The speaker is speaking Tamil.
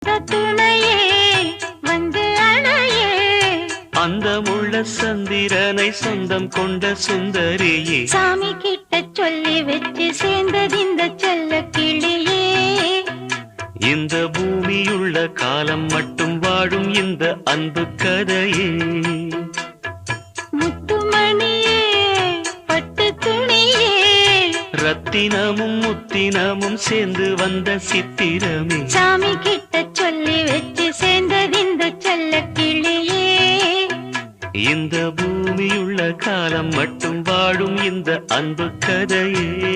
துணையே வந்து அணையே அந்த முள்ள சந்திரனை சொந்தம் கொண்ட சுந்தரியே சாமி கிட்ட சொல்லி வச்சு சேர்ந்தது இந்த செல்ல கிளியே இந்த பூமியுள்ள காலம் மட்டும் வாழும் இந்த அன்பு கதையே முத்துமணியே பட்டு துணியே ரத்தினமும் முத்தினமும் சேர்ந்து வந்த சித்திரமே சாமி கிட்ட சொல்லி வச்சு சேர்ந்தது இந்த செல்ல கிளியே இந்த பூமியுள்ள காலம் மட்டும் வாழும் இந்த அன்பு கதையே